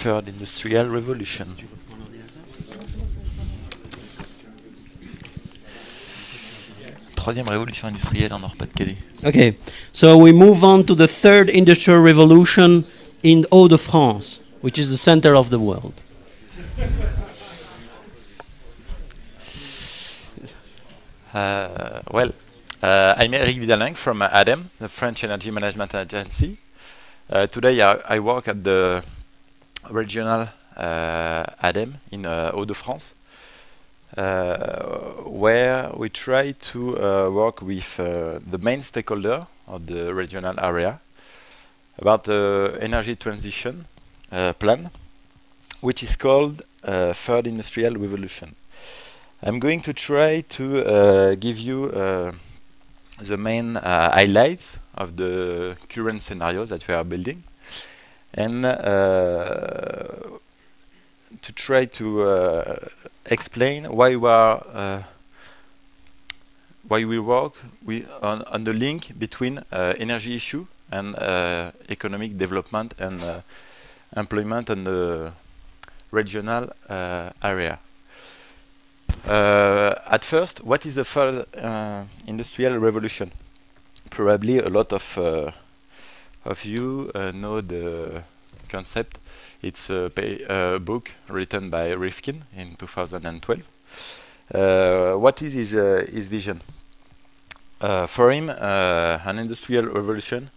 Third Industrial Revolution. Troisième révolution industrielle en Nord-Pas-de-Calais. Okay, so we move on to the third industrial revolution in Hauts-de-France, which is the center of the world. I'm Eric Vidalin from ADEME, the French Energy Management Agency. Today I work at the regional ADEME in Hauts-de-France, where we try to work with the main stakeholder of the regional area about the energy transition plan, which is called Third Industrial Revolution. I'm going to try to give you the main highlights of the current scenarios that we are building, and to try to explain why we work on the link between energy issue and economic development and employment in the regional area. At first, what is the third industrial revolution? Probably a lot of you know the concept. It's a book written by Rifkin in 2012. What is his vision? For him, an industrial revolution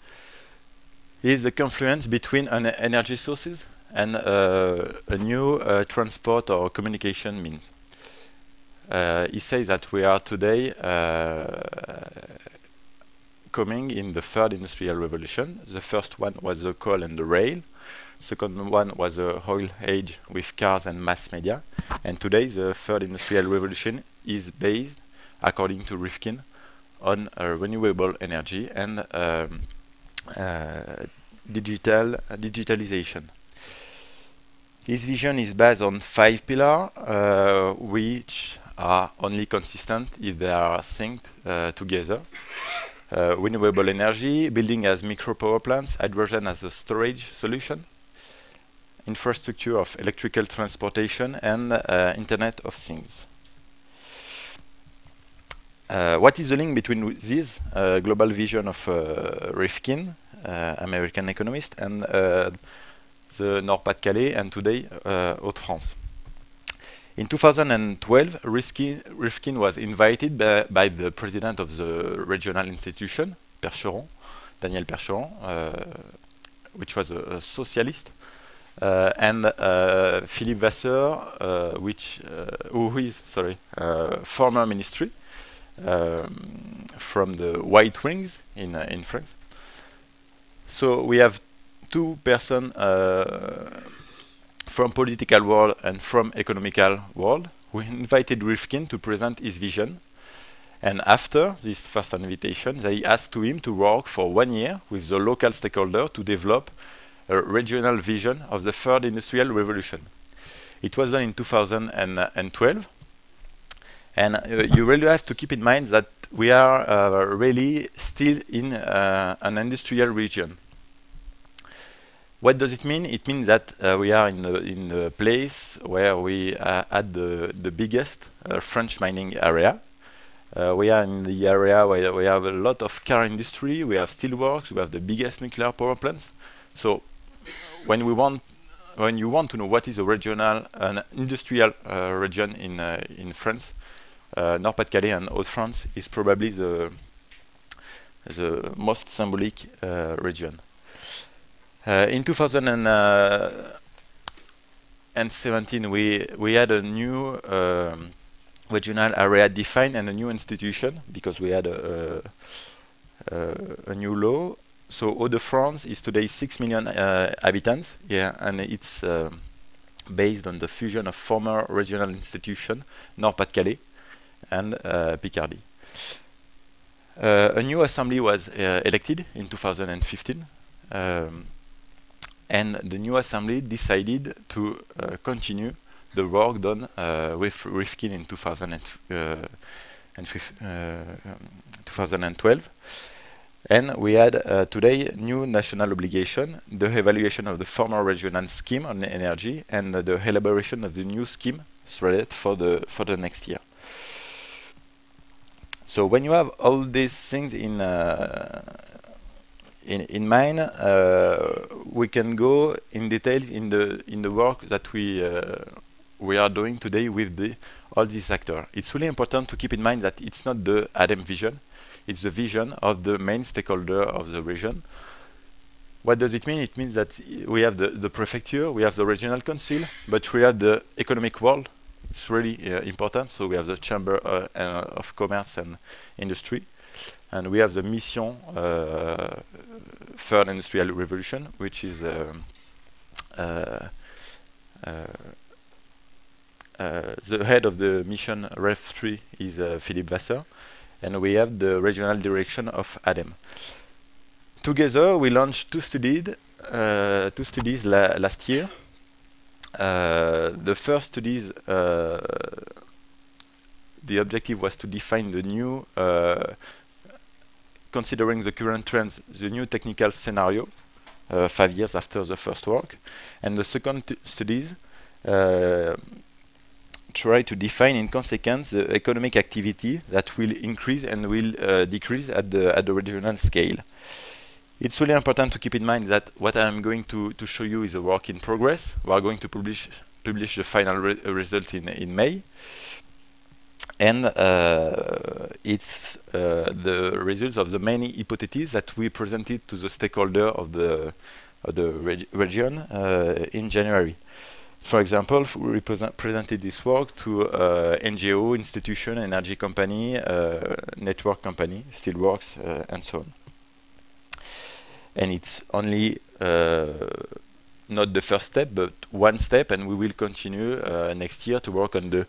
is the confluence between energy sources and a new transport or communication means. He says that we are today coming in the third industrial revolution. The first one was the coal and the rail. Second one was the oil age with cars and mass media. And today the third industrial revolution is based, according to Rifkin, on renewable energy and digitalization. His vision is based on 5 pillars, which are only consistent if they are synced together. Renewable energy, building as micro power plants, hydrogen as a storage solution, infrastructure of electrical transportation, and Internet of Things. What is the link between this global vision of Rifkin, American economist, and the Nord-Pas-de-Calais and today Hauts-de-France? In 2012, Rifkin was invited by the president of the regional institution, Percheron, Daniel Percheron, which was a socialist, and Philippe Vasseur, who is former ministry from the White Wings in France. So we have two persons from political world and from economical world who invited Rifkin to present his vision. And after this first invitation, they asked him to work for 1 year with the local stakeholder to develop a regional vision of the third industrial revolution. It was done in 2012. And you really have to keep in mind that we are really still in an industrial region. What does it mean? It means that we are in the place where we had the biggest French mining area. We are in the area where we have a lot of car industry, we have steelworks, we have the biggest nuclear power plants. So when you want to know what is a regional, an industrial region in France, Nord-Pas-de-Calais and Hauts-de-France is probably the most symbolic region. In 2017, we had a new regional area defined and a new institution because we had a new law. So Hauts-de-France is today 6 million inhabitants, and it's based on the fusion of former regional institutions, Nord-Pas-de-Calais and Picardy. A new assembly was elected in 2015. And the new assembly decided to continue the work done with Rifkin in 2012. And we had today new national obligation, the evaluation of the former regional scheme on energy and the elaboration of the new scheme threaded for the next year. So when you have all these things in mind, we can go in details in the work that we are doing today with all these actors. It's really important to keep in mind that it's not the ADEME vision, it's the vision of the main stakeholder of the region. What does it mean? It means that we have the prefecture, we have the regional council, but we have the economic world. It's really important. So we have the Chamber of Commerce and Industry, and we have the Mission Third Industrial Revolution, which is the head of the mission REF 3 is Philippe Vasseur, and we have the regional direction of ADEME. Together, we launched two studies last year. The first studies, the objective was to define the new, considering the current trends, the new technical scenario 5 years after the first work. And the second studies try to define in consequence the economic activity that will increase and will decrease at the regional scale. It's really important to keep in mind that what I'm going to show you is a work in progress. We are going to publish the final result in May, and it's the results of the many hypotheses that we presented to the stakeholder of the region in January. For example, we presented this work to NGO, institution, energy company, network company, Steelworks, and so on. And it's only not the first step, but one step, and we will continue next year to work on the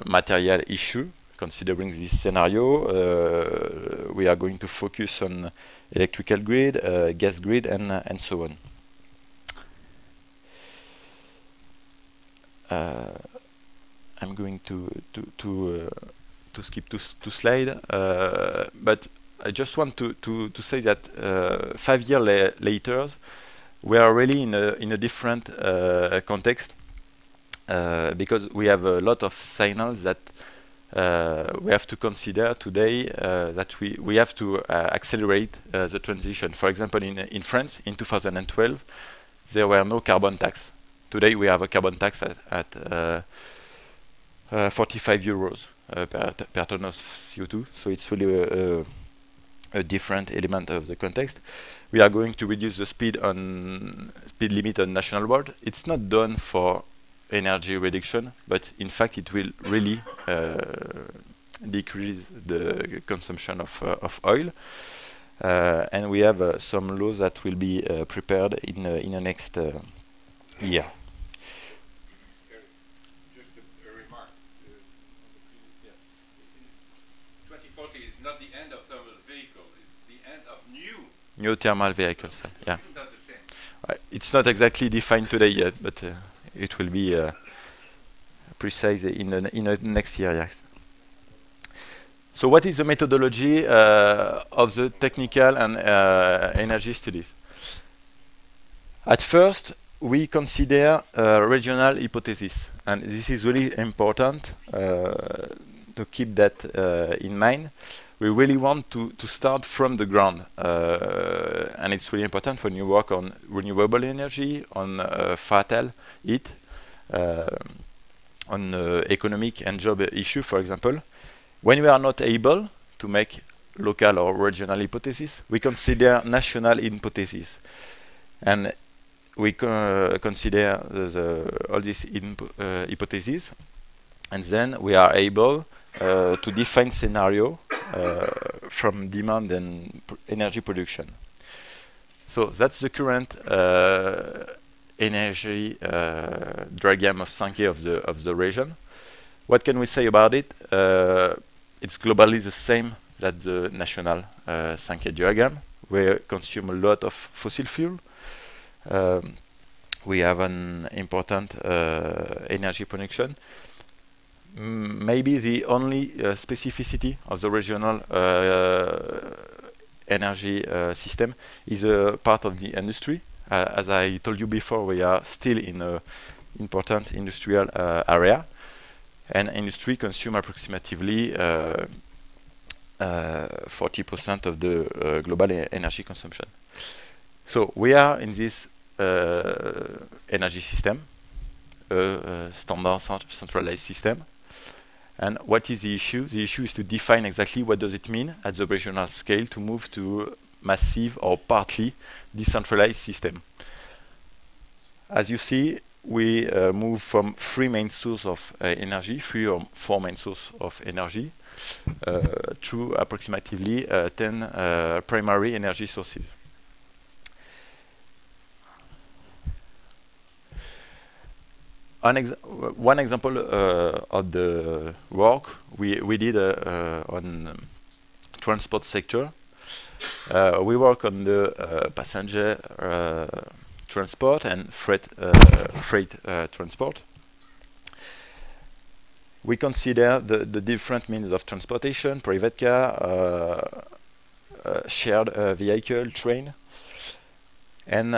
material issue. Considering this scenario, we are going to focus on electrical grid, gas grid, and so on. I'm going to skip two slides, but I just want to say that 5 years later, we are really in a different context because we have a lot of signals that we have to consider today that we have to accelerate the transition. For example, in France, in 2012, there were no carbon tax. Today, we have a carbon tax at 45 euros per ton of CO2. So it's really a different element of the context. We are going to reduce the speed limit on national board. It's not done for energy reduction, but in fact it will really decrease the consumption of oil. And we have some laws that will be prepared in the next year. Just a remark. 2040 is not the end of thermal vehicles, it's the end of new thermal vehicles. Yeah. It's not the same. It's not exactly defined today yet, but it will be precise in the next year. Yes. So, what is the methodology of the technical and energy studies? At first, we consider regional hypothesis, and this is really important to keep that in mind. We really want to start from the ground, and it's really important when you work on renewable energy, on fatal heat, on economic and job issue, for example. When we are not able to make local or regional hypotheses, we consider national hypotheses, and we consider all these hypotheses, and then we are able to define scenario from demand and energy production. So that's the current energy diagram of Sankey of the region. What can we say about it? It's globally the same that the national Sankey diagram. We consume a lot of fossil fuel. We have an important energy production. Maybe the only specificity of the regional energy system is a part of the industry. As I told you before, we are still in an important industrial area, and industry consume approximately 40% of the global energy consumption. So we are in this energy system, a standard centralized system. And what is the issue? The issue is to define exactly what does it mean at the regional scale to move to massive or partly decentralized system. As you see, we move from three main sources of energy, 3 or 4 main sources of energy, to approximately 10 primary energy sources. One example of the work we did on transport sector. We work on the passenger transport and freight transport. We consider the different means of transportation: private car, shared vehicle, train, and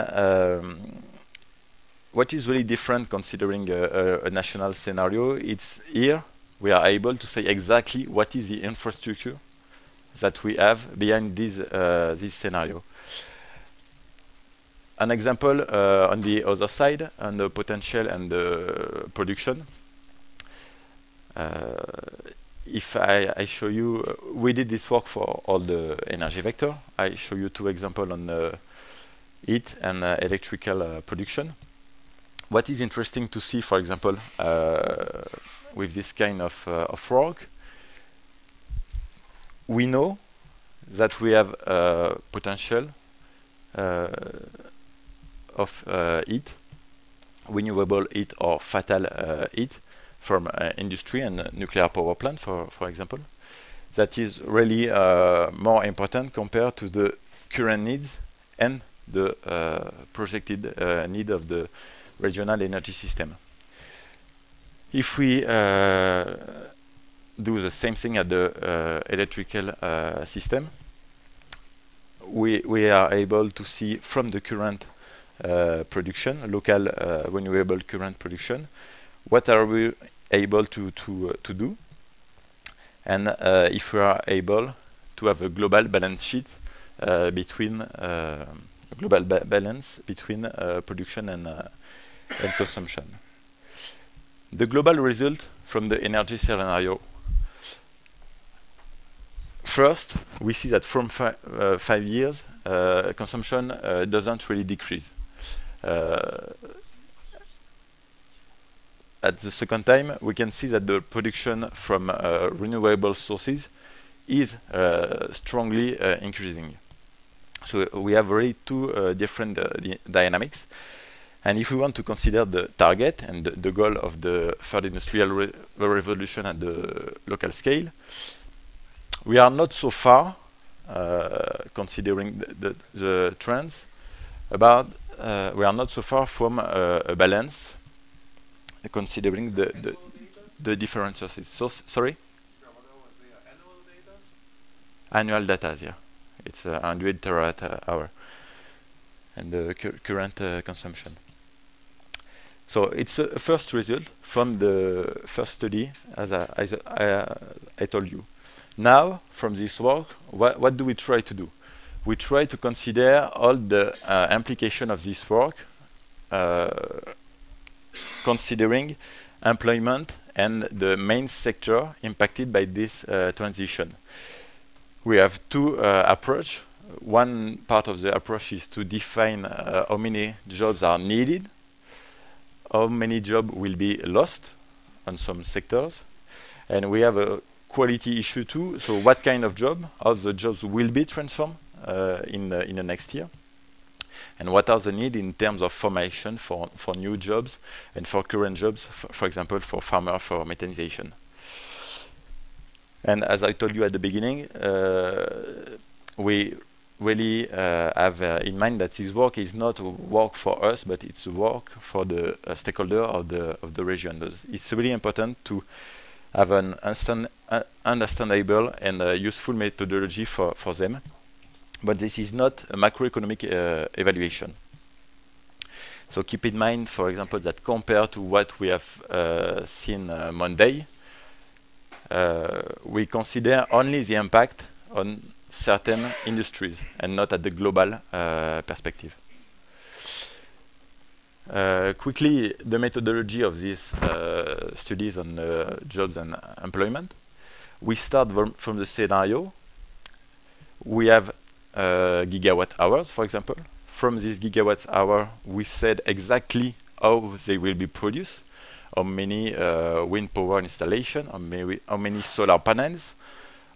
what is really different considering a national scenario, it's here we are able to say exactly what is the infrastructure that we have behind this scenario. An example on the other side, on the potential and the production. If I show you, we did this work for all the energy vector. I show you 2 examples on heat and electrical production. What is interesting to see, for example, with this kind of work, we know that we have potential of heat, renewable heat or fatal heat from industry and nuclear power plant, for example. That is really more important compared to the current needs and the projected need of the regional energy system. If we do the same thing at the electrical system, we are able to see from the current production, local renewable current production, what are we able to do, and if we are able to have a global balance sheet between production and consumption. The global result from the energy scenario. First, we see that from 5 years, consumption doesn't really decrease. At the second time, we can see that the production from renewable sources is strongly increasing. So we have really 2 different dynamics. And if we want to consider the target and the goal of the third industrial revolution at the local scale, we are not so far, considering the trends, about we are not so far from a balance, considering the different sources. So, sorry? Annual data, yeah. It's 100 terawatt-hour and the current consumption. So it's a first result from the first study, as I told you. Now, from this work, what do we try to do? We try to consider all the implication of this work, considering employment and the main sector impacted by this transition. We have 2 approaches. One part of the approach is to define how many jobs are needed, how many jobs will be lost on some sectors, and we have a quality issue too. So what kind of job, how the jobs will be transformed in the next year, and what are the needs in terms of formation for new jobs and for current jobs, for example, for farmer, for mechanization. And as I told you at the beginning, we really have in mind that this work is not work for us, but it's work for the stakeholder of the region. It's really important to have an understandable and useful methodology for them. but this is not a macroeconomic evaluation. So keep in mind, for example, that compared to what we have seen Monday, we consider only the impact on certain industries and not at the global perspective. Quickly, the methodology of these studies on jobs and employment. We start from the scenario. We have gigawatt hours, for example. From this gigawatt hour, we said exactly how they will be produced, how many wind power installation, how many solar panels,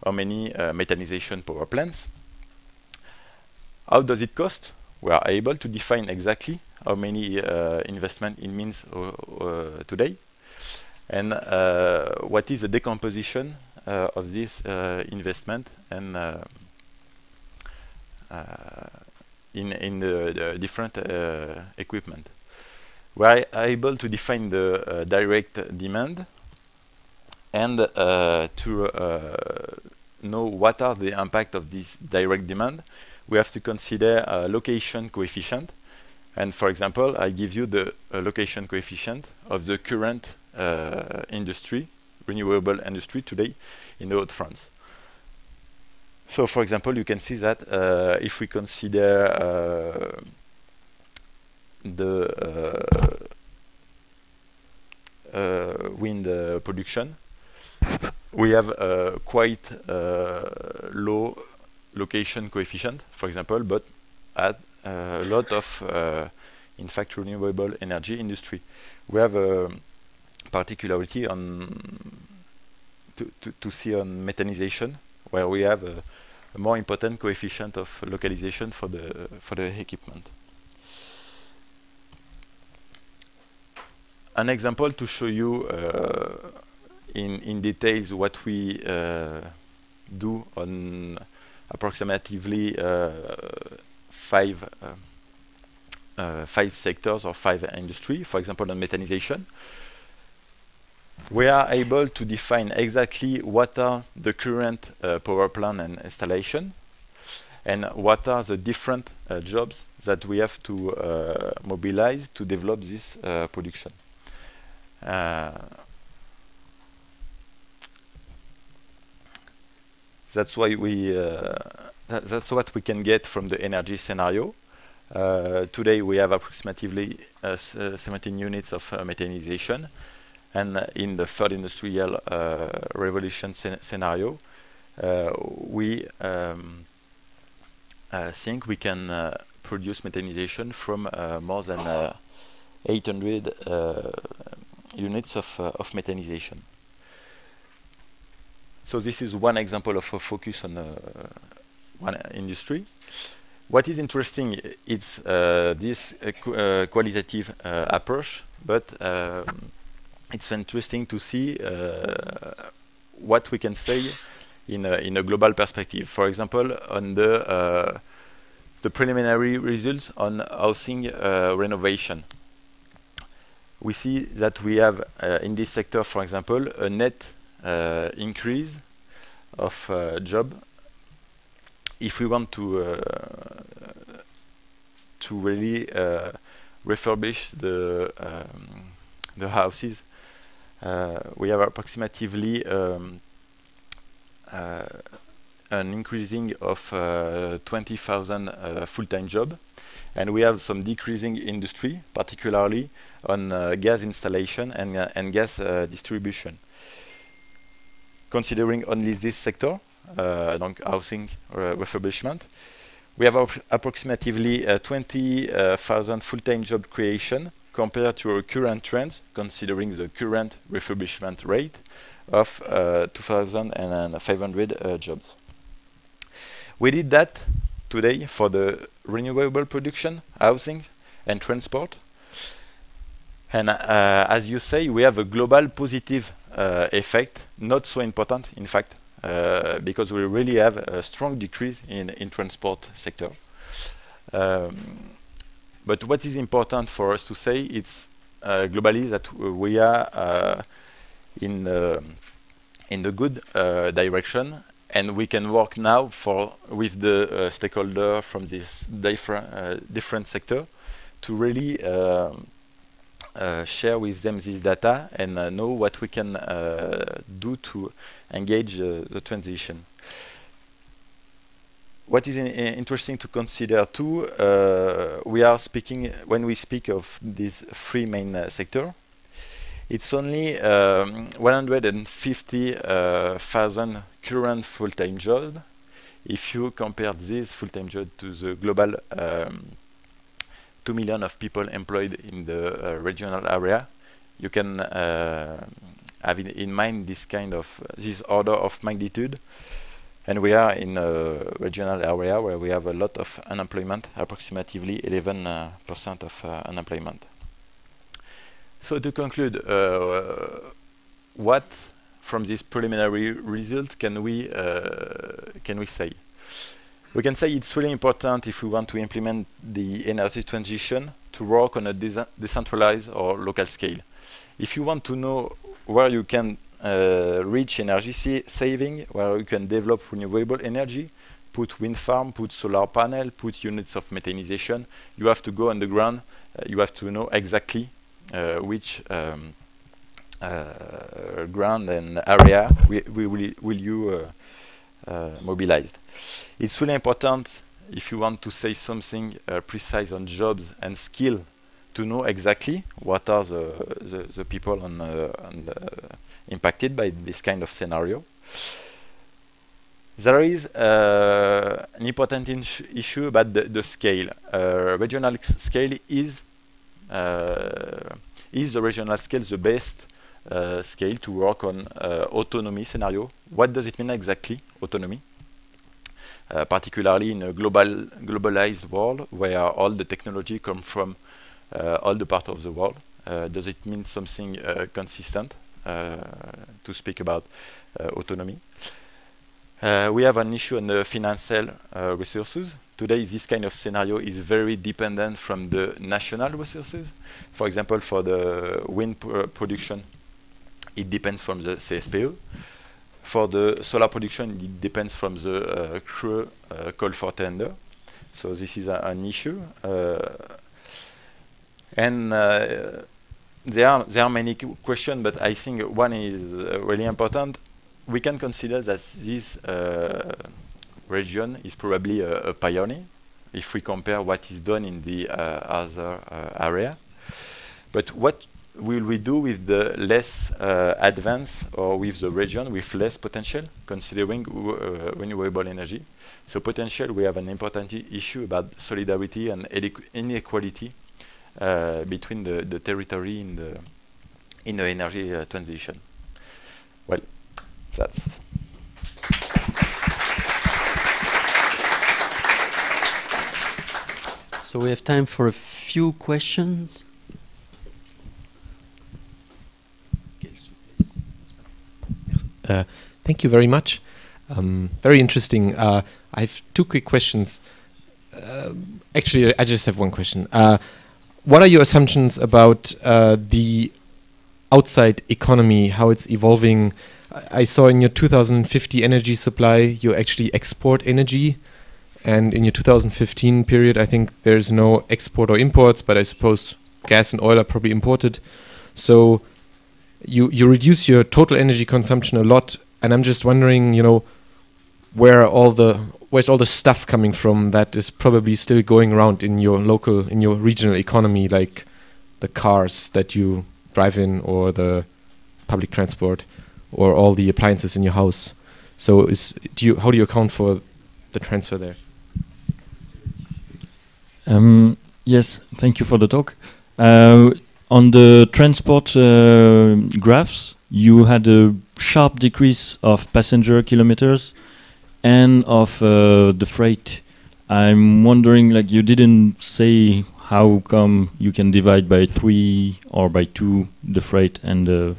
how many methanization power plants. How does it cost? We are able to define exactly how many investment it means today, and what is the decomposition of this investment and in the different equipment. We are able to define the direct demand and to know what are the impact of this direct demand. We have to consider a location coefficient. And for example, I give you the location coefficient of the current industry, renewable industry today in the Hauts-de-France. So for example, you can see that if we consider the wind production, we have quite low location coefficient, for example, but at a lot of, in fact, renewable energy industry. We have a particularity on to see on methanization, where we have a more important coefficient of localization for the equipment. An example to show you in details what we do on approximately five sectors or 5 industry. For example, on methanization, we are able to define exactly what are the current power plant and installation, and what are the different jobs that we have to mobilize to develop this production. That's why that's what we can get from the energy scenario. Today we have approximately 17 units of methanization, and in the third industrial revolution scenario, we think we can produce methanization from more than 800 units of methanization. So this is one example of a focus on one industry. What is interesting is this qualitative approach, but it's interesting to see what we can say in a global perspective. For example, on the preliminary results on housing renovation. We see that we have in this sector, for example, a net increase of job. If we want to really refurbish the houses, we have approximately an increasing of 20,000 full-time job, and we have some decreasing industry, particularly on gas installation and gas distribution. Considering only this sector, donc housing refurbishment, we have approximately 20,000 full-time job creation compared to our current trends, considering the current refurbishment rate of 2,500 jobs. We did that today for the renewable production, housing, and transport. And as you say, we have a global positive effect, not so important, in fact, because we really have a strong decrease in transport sector. But what is important for us to say, it's globally that we are in the good direction, and we can work now with the stakeholder from this different sector to really share with them this data and know what we can do to engage the transition. What is interesting to consider too, we are speaking, when we speak of these three main sectors, it's only 150,000 current full-time jobs. If you compare this full-time job to the global 2 million of people employed in the regional area, you can have in mind this kind of this order of magnitude. And we are in a regional area where we have a lot of unemployment, approximately 11% of unemployment. So to conclude, what from this preliminary result can we say? We can say it's really important if we want to implement the energy transition to work on a decentralized or local scale. If you want to know where you can reach energy saving, where you can develop renewable energy, put wind farm, put solar panel, put units of methanization, you have to go on the ground. You have to know exactly which ground and area will you mobilized. It's really important if you want to say something precise on jobs and skill to know exactly what are the people impacted by this kind of scenario. There is an important issue about the scale. Regional scale is the regional scale the best scale to work on autonomy scenario? What does it mean exactly, autonomy? Particularly in a globalized world where all the technology come from all the parts of the world. Does it mean something consistent to speak about autonomy? We have an issue on the financial resources. Today, this kind of scenario is very dependent from the national resources. For example, for the wind production, it depends from the CSPE. For the solar production, it depends from the call for tender. So this is an issue. And there are many questions, but I think one is really important. We can consider that this region is probably a pioneer if we compare what is done in the other area. But what will we do with the less advanced or with the region with less potential, considering renewable energy? So potential, we have an important issue about solidarity and inequality between the territory in the energy transition. Well, that's. So we have time for a few questions. Thank you very much. Very interesting. I have two quick questions. Actually, I just have one question. What are your assumptions about the outside economy, how it's evolving? I saw in your 2050 energy supply, you actually export energy. And in your 2015 period, I think there's no export or imports, but I suppose gas and oil are probably imported. So you reduce your total energy consumption a lot. And I'm just wondering, you know, where's all the stuff coming from that is probably still going around in your regional economy, like the cars that you drive in or the public transport or all the appliances in your house. So how do you account for the transfer there? Yes, thank you for the talk. On the transport graphs, you had a sharp decrease of passenger kilometers and of the freight. I'm wondering, like, you didn't say how come you can divide by 3 or by 2 the freight and the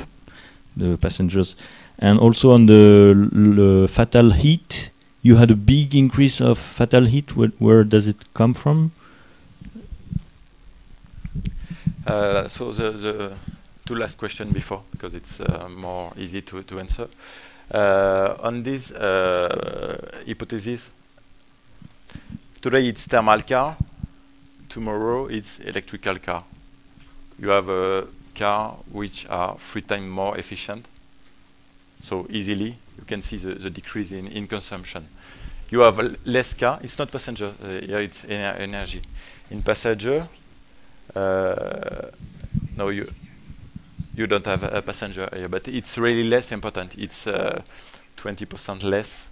passengers. And also on the fatal heat, you had a big increase of fatal heat. Where does it come from? So the two last questions before, because it's more easy to answer. On this hypothesis, today it's thermal car, tomorrow it's electrical car. You have a car which are 3 times more efficient, so easily you can see the decrease in consumption. You have less car, it's not passenger, here it's energy. In passenger, no, you don't have a passenger here, but it's really less important. It's 20% less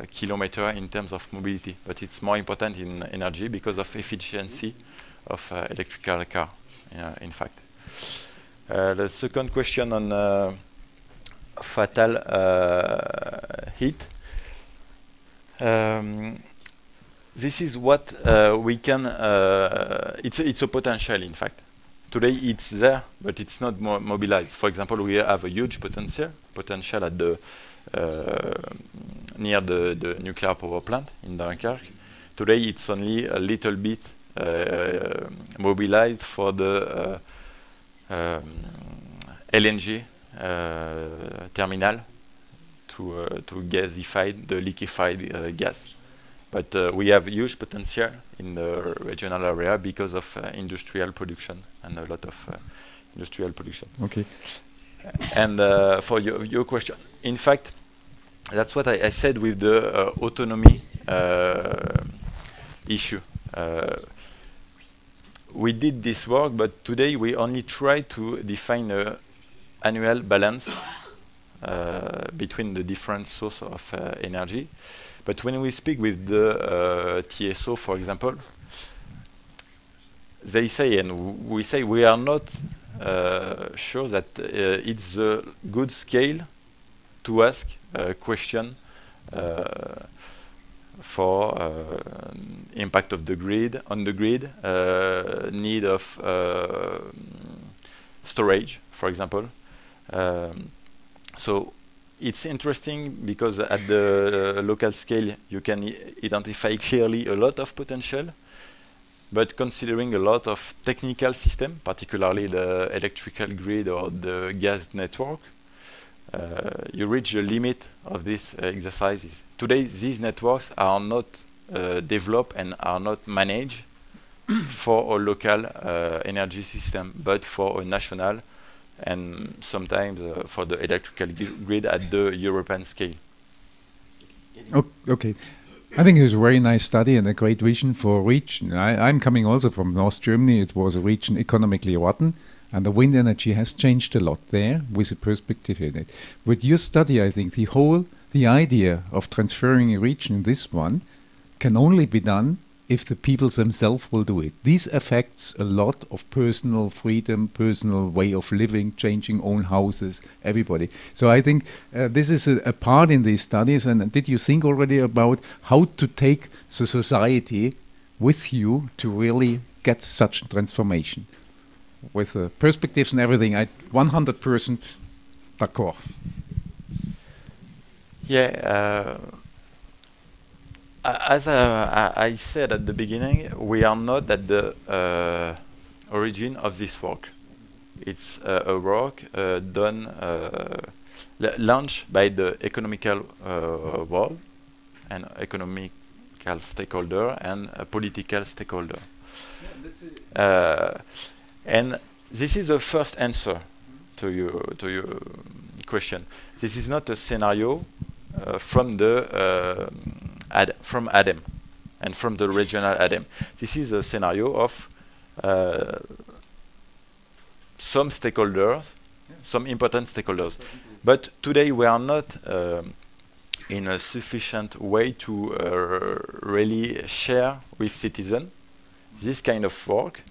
kilometer in terms of mobility, but it's more important in energy because of efficiency of electrical car, in fact. The second question on fatal heat. This is what we can, it's a potential, in fact. Today it's there, but it's not mobilized. For example, we have a huge potential at the near the nuclear power plant in Dunkirk. Today it's only a little bit mobilized for the LNG terminal to gasify the liquefied gas. But we have huge potential in the regional area because of industrial production and a lot of industrial production. Okay. And for your question, in fact, that's what I said with the autonomy issue. We did this work, but today we only try to define an annual balance between the different sources of energy. But when we speak with the TSO, for example, they say, and we say, we are not sure that it's a good scale to ask a question for impact of the grid, on the grid, need of storage, for example. So it's interesting because at the local scale you can identify clearly a lot of potential, but considering a lot of technical system, particularly the electrical grid or the gas network, you reach the limit of these exercises. Today these networks are not developed and are not managed for a local energy system, but for a national and sometimes for the electrical grid at the European scale. Okay. I think it was a very nice study and a great vision for a region. I'm coming also from North Germany. It was a region economically rotten, and the wind energy has changed a lot there with a perspective in it. With your study, I think the idea of transferring a region in this one can only be done if the people themselves will do it. This affects a lot of personal freedom, personal way of living, changing own houses, everybody. So I think this is a part in these studies. And did you think already about how to take the society with you to really get such a transformation? With perspectives and everything, 100% d'accord. Yeah. As I said at the beginning, we are not at the origin of this work. It's a work done, launched by the economical world and economical stakeholder and a political stakeholder. And this is the first answer to your question. This is not a scenario from the from ADEME and from the regional ADEME. This is a scenario of some stakeholders, some important stakeholders. But today we are not in a sufficient way to really share with citizens this kind of work.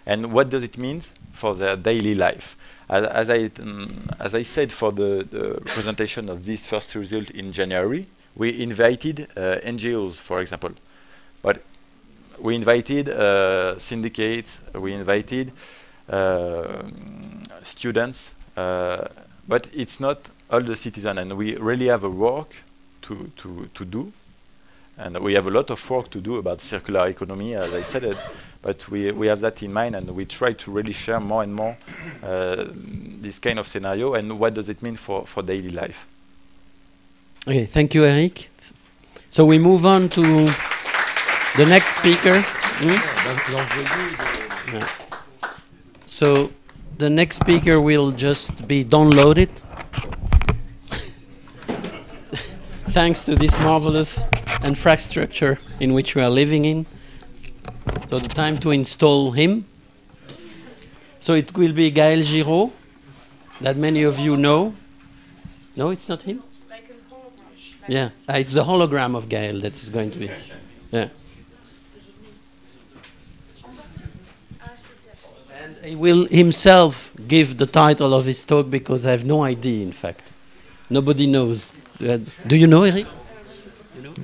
And what does it mean for their daily life? As I said for the presentation of this first result in January, we invited NGOs, for example, but we invited syndicates, we invited students, but it's not all the citizens, and we really have a work to do, and we have a lot of work to do about circular economy, as I said it, but we have that in mind, and we try to really share more and more this kind of scenario, and what does it mean for daily life. Okay, thank you, Eric. So we move on to the next speaker. Yeah. So the next speaker will just be downloaded. Thanks to this marvelous infrastructure in which we are living in. So the time to install him. So it will be Gaël Giraud, that many of you know. No, it's not him? Like a hologram. Yeah, it's the hologram of Gaël that is going to be. Yeah. And he will himself give the title of his talk because I have no idea, in fact. Nobody knows. Do you know, Eric? You know?